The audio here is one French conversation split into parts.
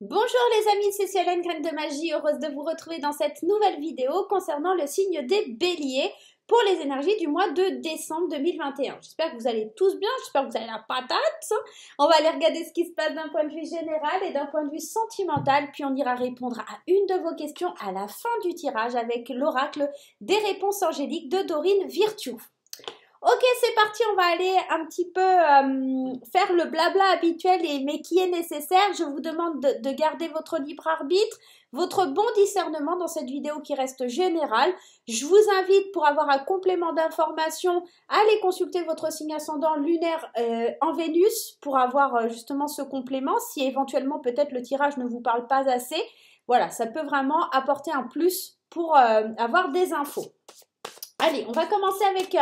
Bonjour les amis, c'est Cielène Graine de Magie, heureuse de vous retrouver dans cette nouvelle vidéo concernant le signe des béliers pour les énergies du mois de décembre 2021. J'espère que vous allez tous bien, j'espère que vous avez la patate. On va aller regarder ce qui se passe d'un point de vue général et d'un point de vue sentimental, puis on ira répondre à une de vos questions à la fin du tirage avec l'oracle des réponses angéliques de Dorine Virtue. Ok, c'est parti, on va aller un petit peu faire le blabla habituel, mais qui est nécessaire. Je vous demande de garder votre libre arbitre, votre bon discernement dans cette vidéo qui reste générale. Je vous invite, pour avoir un complément d'information, à aller consulter votre signe ascendant lunaire en Vénus pour avoir justement ce complément, si éventuellement peut-être le tirage ne vous parle pas assez. Voilà, ça peut vraiment apporter un plus pour avoir des infos. Allez, on va commencer avec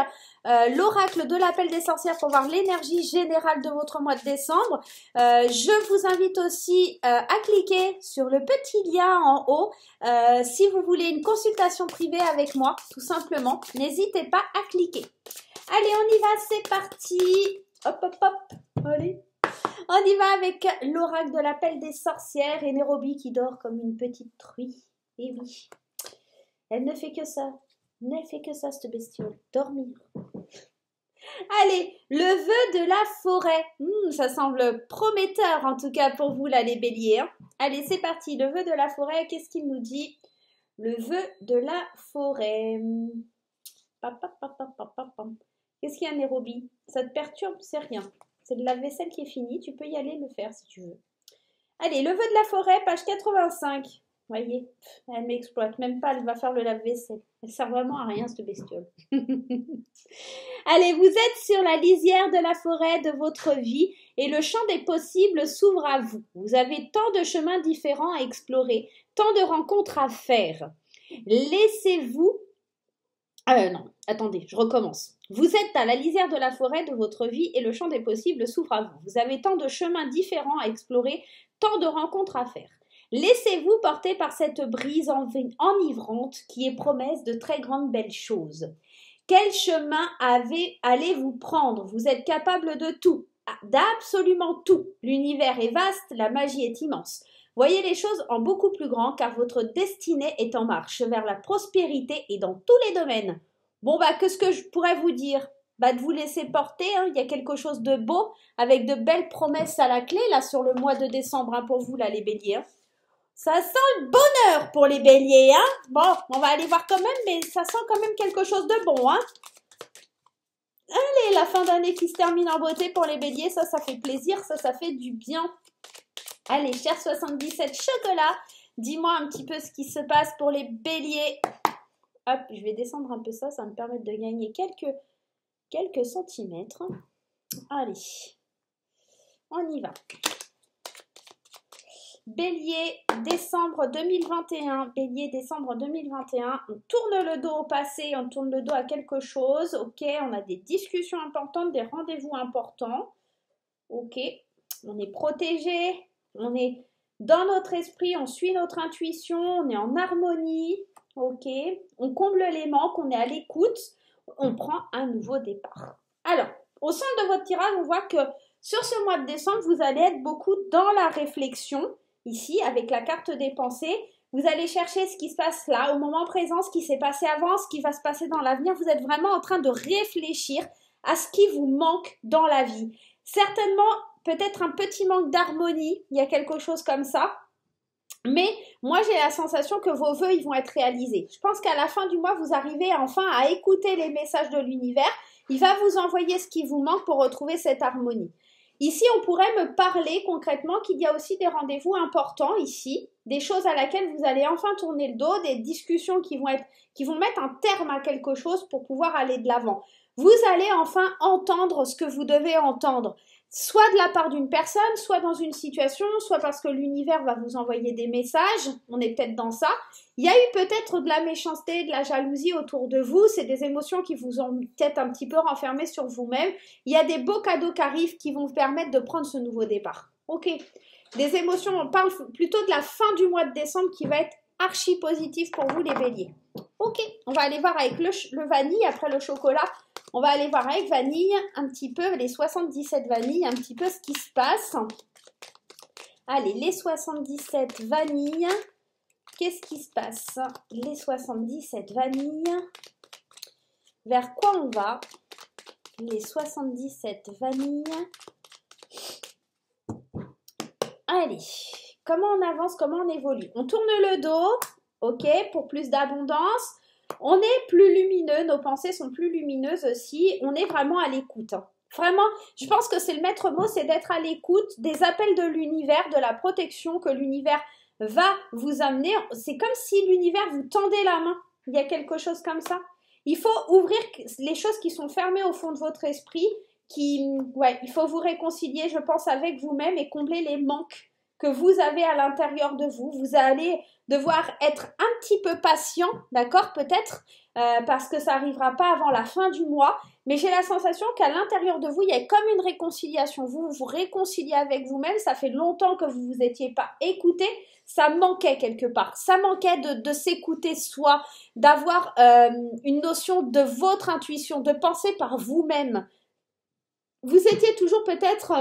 l'oracle de l'appel des sorcières pour voir l'énergie générale de votre mois de décembre. Je vous invite aussi à cliquer sur le petit lien en haut si vous voulez une consultation privée avec moi, tout simplement. N'hésitez pas à cliquer. Allez, on y va, c'est parti. Hop, hop, hop. Allez. On y va avec l'oracle de l'appel des sorcières et Nairobi qui dort comme une petite truie. Et oui, elle ne fait que ça. Ne fait que ça, cette bestiole. Dormir. Allez, le vœu de la forêt. Ça semble prometteur, en tout cas pour vous, là, les béliers. Hein. Allez, c'est parti. Le vœu de la forêt, qu'est-ce qu'il nous dit? Le vœu de la forêt. Qu'est-ce qu'il y a, Nairobi? Ça te perturbe? C'est rien. C'est de la vaisselle qui est finie. Tu peux y aller le faire si tu veux. Allez, le vœu de la forêt, page 85. Voyez, elle m'exploite, même pas, elle va faire le lave-vaisselle. Elle sert vraiment à rien, cette bestiole. Allez, vous êtes sur la lisière de la forêt de votre vie et le champ des possibles s'ouvre à vous. Vous avez tant de chemins différents à explorer, tant de rencontres à faire. Laissez-vous... non, attendez, je recommence. Vous êtes à la lisière de la forêt de votre vie et le champ des possibles s'ouvre à vous. Vous avez tant de chemins différents à explorer, tant de rencontres à faire. Laissez-vous porter par cette brise enivrante qui est promesse de très grandes belles choses. Quel chemin allez-vous prendre? Vous êtes capable de tout, d'absolument tout. L'univers est vaste, la magie est immense. Voyez les choses en beaucoup plus grand car votre destinée est en marche vers la prospérité et dans tous les domaines. Bon qu'est-ce que je pourrais vous dire? De vous laisser porter, hein. Il y a quelque chose de beau avec de belles promesses à la clé là sur le mois de décembre hein, pour vous là les béliers. Hein. Ça sent le bonheur pour les béliers, hein. Bon, on va aller voir quand même, mais ça sent quand même quelque chose de bon, hein. Allez, la fin d'année qui se termine en beauté pour les béliers, ça fait plaisir, ça fait du bien. Allez, cher 77 chocolat, dis-moi un petit peu ce qui se passe pour les béliers. Hop, je vais descendre un peu ça va me permettre de gagner quelques centimètres. Allez, on y va. Bélier, décembre 2021. Bélier, décembre 2021. On tourne le dos au passé, on tourne le dos à quelque chose. Ok, on a des discussions importantes, des rendez-vous importants. Ok, on est protégé, on est dans notre esprit, on suit notre intuition, on est en harmonie. Ok, on comble les manques, on est à l'écoute, on prend un nouveau départ. Alors, au sein de votre tirage, on voit que sur ce mois de décembre, vous allez être beaucoup dans la réflexion. Ici, avec la carte des pensées, vous allez chercher ce qui se passe là, au moment présent, ce qui s'est passé avant, ce qui va se passer dans l'avenir. Vous êtes vraiment en train de réfléchir à ce qui vous manque dans la vie. Certainement, peut-être un petit manque d'harmonie, il y a quelque chose comme ça. Mais moi, j'ai la sensation que vos vœux, ils vont être réalisés. Je pense qu'à la fin du mois, vous arrivez enfin à écouter les messages de l'univers. Il va vous envoyer ce qui vous manque pour retrouver cette harmonie. Ici, on pourrait me parler concrètement qu'il y a aussi des rendez-vous importants ici, des choses à laquelle vous allez enfin tourner le dos, des discussions qui vont mettre un terme à quelque chose pour pouvoir aller de l'avant. Vous allez enfin entendre ce que vous devez entendre, soit de la part d'une personne, soit dans une situation, soit parce que l'univers va vous envoyer des messages, on est peut-être dans ça. Il y a eu peut-être de la méchanceté, de la jalousie autour de vous, c'est des émotions qui vous ont peut-être un petit peu renfermé sur vous-même. Il y a des beaux cadeaux qui arrivent qui vont vous permettre de prendre ce nouveau départ. Ok, des émotions, on parle plutôt de la fin du mois de décembre qui va être archi positive pour vous les béliers. Ok, on va aller voir avec le vanille, après le chocolat, on va aller voir avec vanille un petit peu, les 77 vanilles, un petit peu ce qui se passe. Allez, les 77 vanilles. Qu'est-ce qui se passe? Les 77 vanilles. Vers quoi on va? Les 77 vanilles. Allez, comment on avance, comment on évolue? On tourne le dos, ok, pour plus d'abondance. On est plus lumineux, nos pensées sont plus lumineuses aussi. On est vraiment à l'écoute. Hein. Vraiment, je pense que c'est le maître mot, c'est d'être à l'écoute des appels de l'univers, de la protection que l'univers va vous amener. C'est comme si l'univers vous tendait la main. Il y a quelque chose comme ça. Il faut ouvrir les choses qui sont fermées au fond de votre esprit. Il faut vous réconcilier, je pense, avec vous-même et combler les manques que vous avez à l'intérieur de vous. Vous allez devoir être un petit peu patient, d'accord, peut-être, parce que ça n'arrivera pas avant la fin du mois. Mais j'ai la sensation qu'à l'intérieur de vous, il y a comme une réconciliation. Vous vous réconciliez avec vous-même. Ça fait longtemps que vous ne vous étiez pas écouté. Ça manquait quelque part. Ça manquait de s'écouter soi, d'avoir une notion de votre intuition, de penser par vous-même. Vous étiez toujours peut-être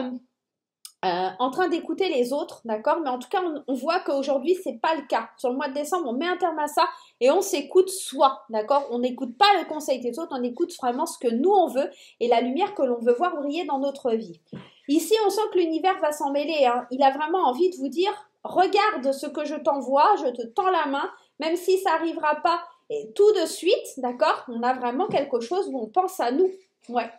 en train d'écouter les autres, d'accord? Mais en tout cas, on voit qu'aujourd'hui, c'est pas le cas. Sur le mois de décembre, on met un terme à ça et on s'écoute soi, d'accord? On n'écoute pas le conseil des autres, on écoute vraiment ce que nous, on veut et la lumière que l'on veut voir briller dans notre vie. Ici, on sent que l'univers va s'en mêler. Hein. Il a vraiment envie de vous dire, regarde ce que je t'envoie, je te tends la main, même si ça n'arrivera pas tout de suite, d'accord? On a vraiment quelque chose où on pense à nous. Ouais.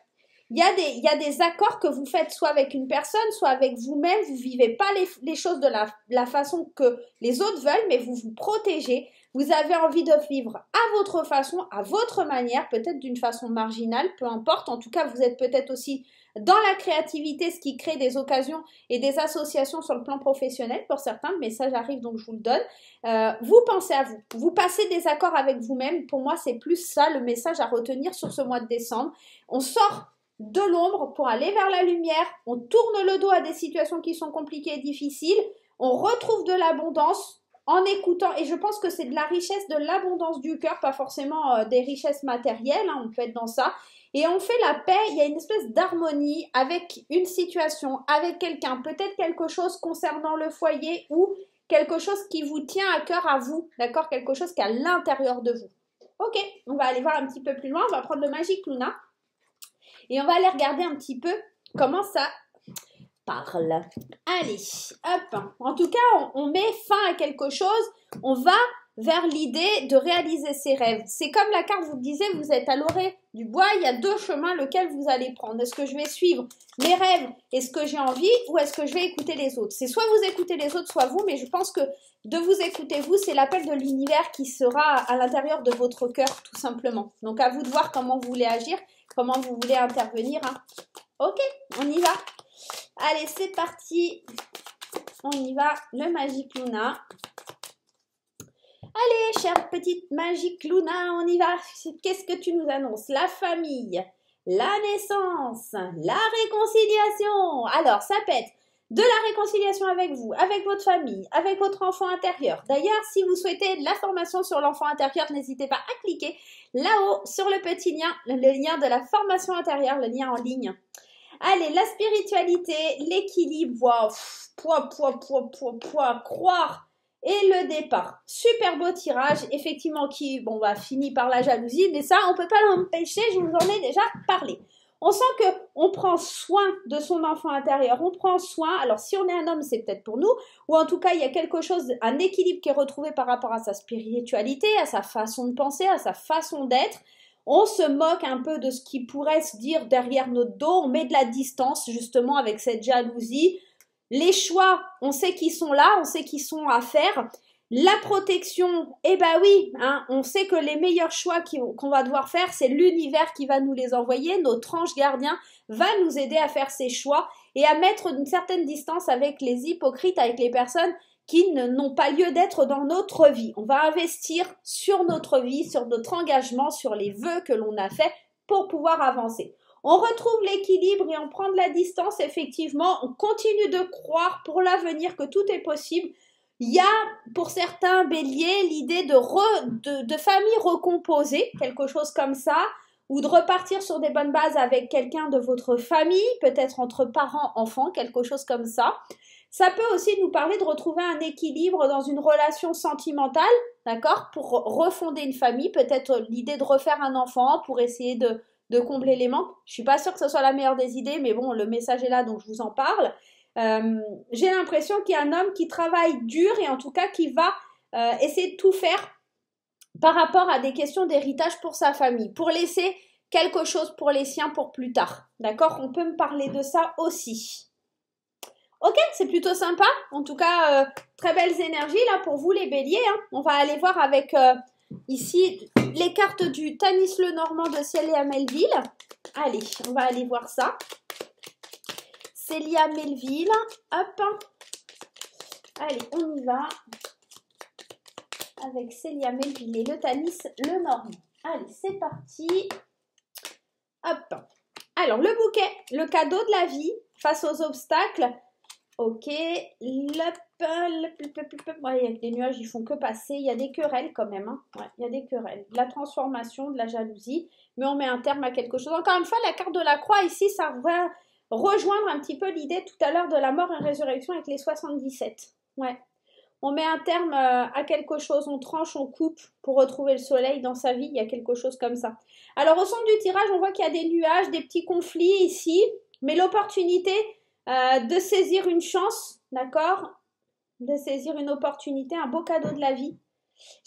Il y a des accords que vous faites soit avec une personne, soit avec vous-même. Vous ne vivez pas les choses de la façon que les autres veulent, mais vous vous protégez. Vous avez envie de vivre à votre façon, à votre manière, peut-être d'une façon marginale, peu importe. En tout cas, vous êtes peut-être aussi dans la créativité, ce qui crée des occasions et des associations sur le plan professionnel pour certains. Le message arrive, donc je vous le donne. Vous pensez à vous. Vous passez des accords avec vous-même. Pour moi, c'est plus ça le message à retenir sur ce mois de décembre. On sort de l'ombre pour aller vers la lumière, on tourne le dos à des situations qui sont compliquées et difficiles, on retrouve de l'abondance en écoutant, et je pense que c'est de la richesse, de l'abondance du cœur, pas forcément des richesses matérielles, hein, on peut être dans ça, et on fait la paix, il y a une espèce d'harmonie avec une situation, avec quelqu'un, peut-être quelque chose concernant le foyer ou quelque chose qui vous tient à cœur à vous, d'accord, quelque chose qui est à l'intérieur de vous. Ok, on va aller voir un petit peu plus loin, on va prendre le Magic Luna. Et on va aller regarder un petit peu comment ça parle. Allez, hop. En tout cas, on met fin à quelque chose. On va vers l'idée de réaliser ses rêves. C'est comme la carte vous disait, vous êtes à l'orée du bois. Il y a deux chemins lequel vous allez prendre. Est-ce que je vais suivre mes rêves et ce que j'ai envie ou est-ce que je vais écouter les autres? C'est soit vous écoutez les autres, soit vous. Mais je pense que de vous écouter vous, c'est l'appel de l'univers qui sera à l'intérieur de votre cœur, tout simplement. Donc, à vous de voir comment vous voulez agir. Comment vous voulez intervenir. Hein. Ok, on y va. Allez, c'est parti. On y va. Le Magic Luna. Allez, chère petite Magic Luna, on y va. Qu'est-ce que tu nous annonces? La famille, la naissance, la réconciliation. Alors, ça peut être de la réconciliation avec vous, avec votre famille, avec votre enfant intérieur. D'ailleurs, si vous souhaitez de la formation sur l'enfant intérieur, n'hésitez pas à cliquer là-haut sur le petit lien, le lien de la formation intérieure, le lien en ligne. Allez, la spiritualité, l'équilibre, croire et le départ. Super beau tirage, effectivement, qui finit par la jalousie, mais ça, on ne peut pas l'empêcher, je vous en ai déjà parlé. On sent qu'on prend soin de son enfant intérieur, on prend soin, alors si on est un homme, c'est peut-être pour nous, ou en tout cas, il y a quelque chose, un équilibre qui est retrouvé par rapport à sa spiritualité, à sa façon de penser, à sa façon d'être. On se moque un peu de ce qui pourrait se dire derrière notre dos, on met de la distance justement avec cette jalousie. Les choix, on sait qu'ils sont là, on sait qu'ils sont à faire. La protection, oui, hein, on sait que les meilleurs choix qu'on va devoir faire, c'est l'univers qui va nous les envoyer. Notre ange gardien va nous aider à faire ces choix et à mettre une certaine distance avec les hypocrites, avec les personnes qui n'ont pas lieu d'être dans notre vie. On va investir sur notre vie, sur notre engagement, sur les vœux que l'on a faits pour pouvoir avancer. On retrouve l'équilibre et on prend de la distance, effectivement. On continue de croire pour l'avenir que tout est possible. Il y a, pour certains béliers, l'idée de famille recomposée, quelque chose comme ça, ou de repartir sur des bonnes bases avec quelqu'un de votre famille, peut-être entre parents, enfants, quelque chose comme ça. Ça peut aussi nous parler de retrouver un équilibre dans une relation sentimentale, d'accord, pour refonder une famille, peut-être l'idée de refaire un enfant pour essayer de combler les manques. Je suis pas sûre que ce soit la meilleure des idées, mais bon, le message est là, donc je vous en parle. J'ai l'impression qu'il y a un homme qui travaille dur et en tout cas qui va essayer de tout faire par rapport à des questions d'héritage pour sa famille, pour laisser quelque chose pour les siens pour plus tard. D'accord? On peut me parler de ça aussi. Ok, c'est plutôt sympa. En tout cas, très belles énergies là pour vous les béliers. Hein. On va aller voir avec ici les cartes du Tanis Lenormand de Célia Melville. Allez, on va aller voir ça. Célia Melville. Hop. Allez, on y va. Avec Célia Melville et le Tanis Lenormand. Allez, c'est parti. Hop. Alors, le bouquet, le cadeau de la vie face aux obstacles. Ok. Ouais, il y a des nuages, ils font que passer. Il y a des querelles quand même. Hein. Ouais, il y a des querelles. De la transformation, de la jalousie. Mais on met un terme à quelque chose. Encore une fois, la carte de la croix ici, ça va rejoindre un petit peu l'idée tout à l'heure de la mort et résurrection avec les 77. Ouais. On met un terme à quelque chose, on tranche, on coupe pour retrouver le soleil dans sa vie, il y a quelque chose comme ça. Alors au centre du tirage, on voit qu'il y a des nuages, des petits conflits ici, mais l'opportunité de saisir une chance, d'accord? De saisir une opportunité, un beau cadeau de la vie.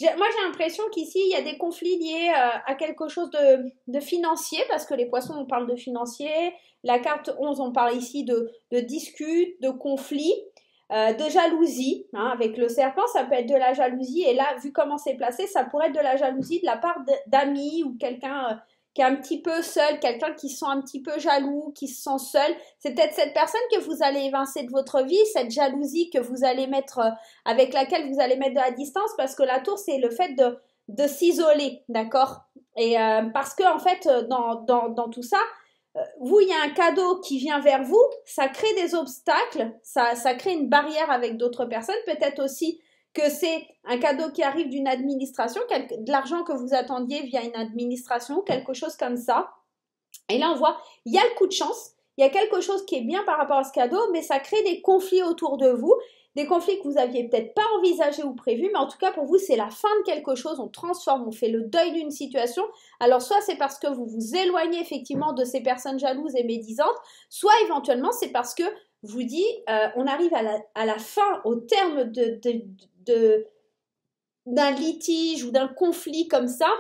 Moi j'ai l'impression qu'ici il y a des conflits liés à quelque chose de financier, parce que les poissons on parle de financier, la carte 11 on parle ici de disputes, de conflits. De jalousie, hein, avec le serpent, ça peut être de la jalousie, et là, vu comment c'est placé, ça pourrait être de la jalousie de la part d'amis ou quelqu'un qui est un petit peu seul, quelqu'un qui se sent un petit peu jaloux, qui se sent seul. C'est peut-être cette personne que vous allez évincer de votre vie, cette jalousie que vous allez mettre, avec laquelle vous allez mettre de la distance, parce que la tour, c'est le fait de s'isoler, d'accord? Et parce que, en fait, dans tout ça, vous, il y a un cadeau qui vient vers vous, ça crée des obstacles, ça crée une barrière avec d'autres personnes, peut-être aussi que c'est un cadeau qui arrive d'une administration, de l'argent que vous attendiez via une administration, quelque chose comme ça. Et là, on voit, il y a le coup de chance, il y a quelque chose qui est bien par rapport à ce cadeau, mais ça crée des conflits autour de vous, des conflits que vous aviez peut-être pas envisagés ou prévus, mais en tout cas pour vous c'est la fin de quelque chose, on transforme, on fait le deuil d'une situation. Alors soit c'est parce que vous vous éloignez effectivement de ces personnes jalouses et médisantes, soit éventuellement c'est parce que vous dit on arrive à la fin, au terme d'un litige ou d'un conflit comme ça,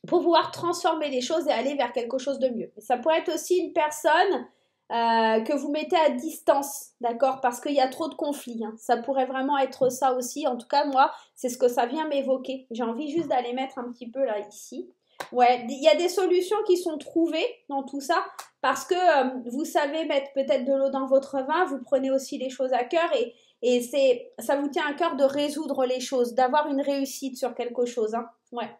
pour pouvoir transformer les choses et aller vers quelque chose de mieux. Ça pourrait être aussi une personne que vous mettez à distance, d'accord, parce qu'il y a trop de conflits. Hein. Ça pourrait vraiment être ça aussi. En tout cas, moi, c'est ce que ça vient m'évoquer. J'ai envie juste d'aller mettre un petit peu là, ici. Ouais, il y a des solutions qui sont trouvées dans tout ça, parce que vous savez mettre peut-être de l'eau dans votre vin, vous prenez aussi les choses à cœur et ça vous tient à cœur de résoudre les choses, d'avoir une réussite sur quelque chose. Hein. Ouais.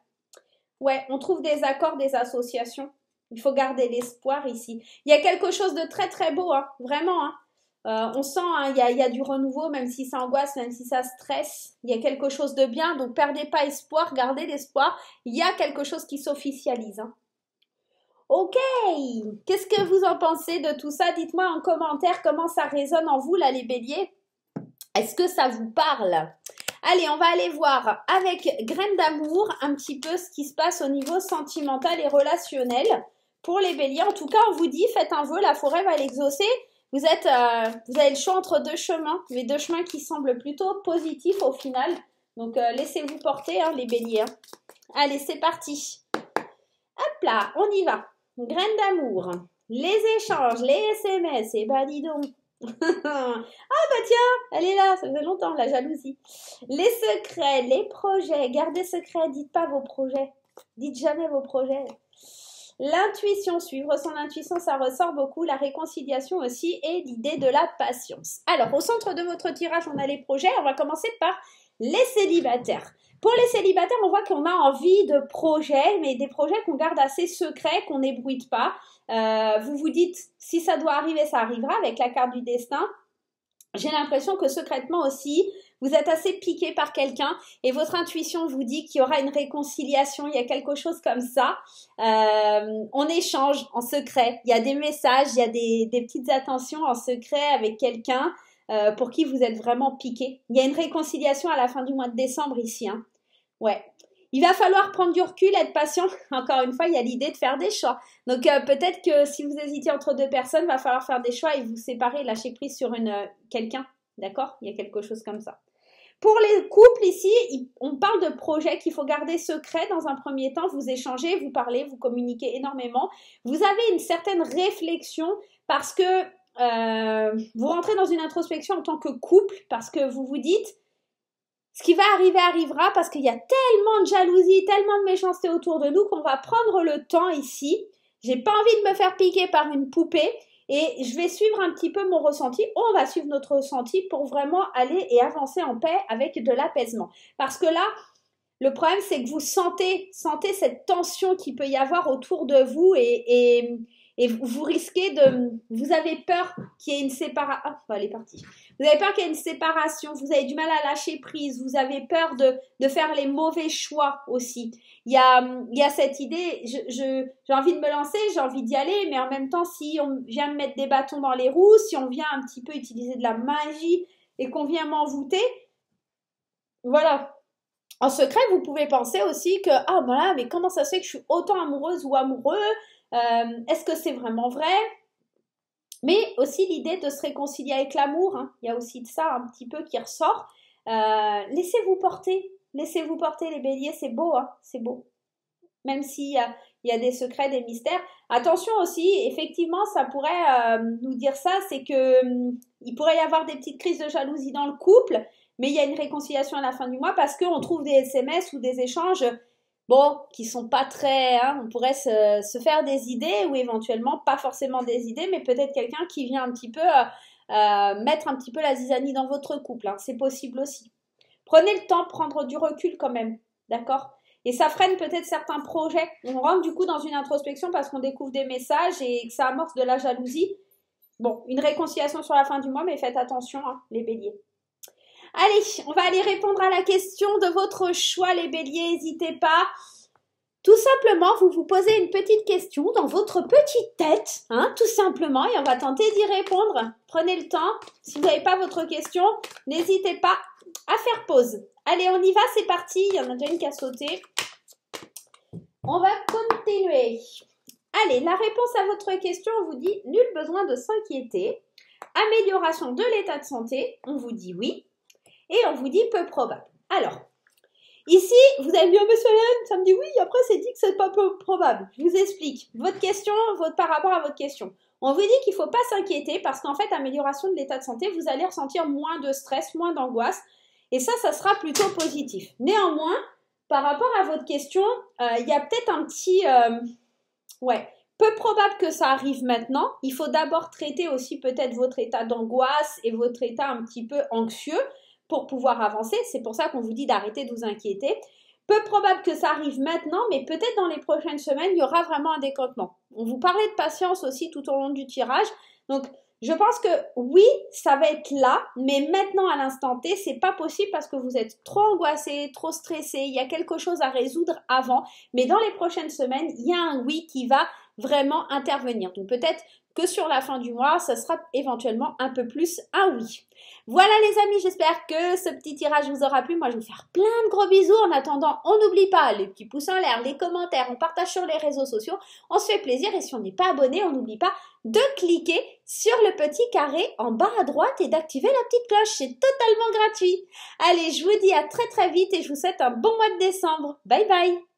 Ouais, on trouve des accords, des associations. Il faut garder l'espoir ici. Il y a quelque chose de très très beau, hein, vraiment. Hein. On sent, hein, il y a du renouveau, même si ça angoisse, même si ça stresse. Il y a quelque chose de bien, donc perdez pas espoir, gardez l'espoir. Il y a quelque chose qui s'officialise. Hein. Ok, qu'est-ce que vous en pensez de tout ça? Dites-moi en commentaire comment ça résonne en vous, là, les béliers. Est-ce que ça vous parle? Allez, on va aller voir avec Graines d'amour un petit peu ce qui se passe au niveau sentimental et relationnel pour les béliers. En tout cas, on vous dit, faites un vœu, la forêt va l'exaucer. Vous avez le choix entre deux chemins, mais deux chemins qui semblent plutôt positifs au final. Donc, laissez-vous porter, hein, les béliers. Hein. Allez, c'est parti. Hop là, on y va. Graines d'amour, les échanges, les SMS, et bah dis donc. Ah bah tiens, elle est là, ça faisait longtemps, la jalousie. Les secrets, les projets, gardez secret, dites pas vos projets. Dites jamais vos projets. L'intuition, suivre son intuition, ça ressort beaucoup. La réconciliation aussi et l'idée de la patience. Alors, au centre de votre tirage, on a les projets. On va commencer par les célibataires. Pour les célibataires, on voit qu'on a envie de projets, mais des projets qu'on garde assez secrets, qu'on n'ébruite pas. Vous vous dites, si ça doit arriver, ça arrivera avec la carte du destin. J'ai l'impression que secrètement aussi, vous êtes assez piqué par quelqu'un et votre intuition vous dit qu'il y aura une réconciliation, il y a quelque chose comme ça. On échange en secret, il y a des messages, il y a des petites attentions en secret avec quelqu'un. pour qui vous êtes vraiment piqué. Il y a une réconciliation à la fin du mois de décembre ici, hein. Ouais. Il va falloir prendre du recul, être patient. Encore une fois, il y a l'idée de faire des choix. Donc, peut-être que si vous hésitez entre deux personnes, il va falloir faire des choix et vous séparer, lâcher prise sur quelqu'un. D'accord? Il y a quelque chose comme ça. Pour les couples ici, on parle de projets qu'il faut garder secrets dans un premier temps. Vous échangez, vous parlez, vous communiquez énormément. Vous avez une certaine réflexion parce que vous rentrez dans une introspection en tant que couple parce que vous vous dites ce qui va arriver arrivera parce qu'il y a tellement de jalousie, tellement de méchanceté autour de nous qu'on va prendre le temps ici. J'ai pas envie de me faire piquer par une poupée et je vais suivre un petit peu mon ressenti. On va suivre notre ressenti pour vraiment aller et avancer en paix avec de l'apaisement. Parce que là, le problème c'est que vous sentez cette tension qu'il peut y avoir autour de vous et vous risquez vous avez peur qu'il y ait une séparation. Ah, elle est partie. Vous avez peur qu'il y ait une séparation, vous avez du mal à lâcher prise, vous avez peur de faire les mauvais choix aussi. Il y a cette idée, j'ai envie de me lancer, j'ai envie d'y aller, mais en même temps, si on vient me mettre des bâtons dans les roues, si on vient un petit peu utiliser de la magie et qu'on vient m'envoûter, voilà. En secret, vous pouvez penser aussi que, ah voilà, mais comment ça se fait que je suis autant amoureuse ou amoureux? Est-ce que c'est vraiment vrai? Mais aussi l'idée de se réconcilier avec l'amour, hein. Il y a aussi de ça un petit peu qui ressort. Laissez-vous porter les béliers, c'est beau, hein, c'est beau. Même s'il y a des secrets, des mystères. Attention aussi, effectivement, ça pourrait nous dire ça, c'est que il pourrait y avoir des petites crises de jalousie dans le couple, mais il y a une réconciliation à la fin du mois parce qu'on trouve des SMS ou des échanges qui sont pas très, hein, on pourrait se faire des idées ou éventuellement pas forcément des idées, mais peut-être quelqu'un qui vient un petit peu mettre un petit peu la zizanie dans votre couple, hein, c'est possible aussi. Prenez le temps, prendre du recul quand même, d'accord? Et ça freine peut-être certains projets. On rentre du coup dans une introspection parce qu'on découvre des messages et que ça amorce de la jalousie. Bon, une réconciliation sur la fin du mois, mais faites attention, hein, les béliers. Allez, on va aller répondre à la question de votre choix, les béliers, n'hésitez pas. Tout simplement, vous vous posez une petite question dans votre petite tête, hein, tout simplement, et on va tenter d'y répondre. Prenez le temps. Si vous n'avez pas votre question, n'hésitez pas à faire pause. Allez, on y va, c'est parti. Il y en a déjà une qui a sauté. On va continuer. Allez, la réponse à votre question, on vous dit « Nul besoin de s'inquiéter ». Amélioration de l'état de santé, on vous dit oui. Et on vous dit peu probable. Alors, ici, vous avez bien monsieur Hélène, ça me dit oui, après c'est dit que c'est pas peu probable. Je vous explique. Votre question, par rapport à votre question. On vous dit qu'il ne faut pas s'inquiéter parce qu'en fait, amélioration de l'état de santé, vous allez ressentir moins de stress, moins d'angoisse. Et ça sera plutôt positif. Néanmoins, par rapport à votre question, il y a peut-être un petit... peu probable que ça arrive maintenant. Il faut d'abord traiter aussi peut-être votre état d'angoisse et votre état un petit peu anxieux pour pouvoir avancer. C'est pour ça qu'on vous dit d'arrêter de vous inquiéter. Peu probable que ça arrive maintenant, mais peut-être dans les prochaines semaines, il y aura vraiment un décantement. On vous parlait de patience aussi tout au long du tirage. Donc, je pense que oui, ça va être là, mais maintenant à l'instant T, c'est pas possible parce que vous êtes trop angoissé, trop stressé. Il y a quelque chose à résoudre avant, mais dans les prochaines semaines, il y a un oui qui va vraiment intervenir. Donc peut-être que sur la fin du mois, ça sera éventuellement un peu plus un oui. Voilà les amis, j'espère que ce petit tirage vous aura plu. Moi, je vais vous faire plein de gros bisous. En attendant, on n'oublie pas les petits pouces en l'air, les commentaires, on partage sur les réseaux sociaux. On se fait plaisir et si on n'est pas abonné, on n'oublie pas de cliquer sur le petit carré en bas à droite et d'activer la petite cloche. C'est totalement gratuit. Allez, je vous dis à très très vite et je vous souhaite un bon mois de décembre. Bye bye.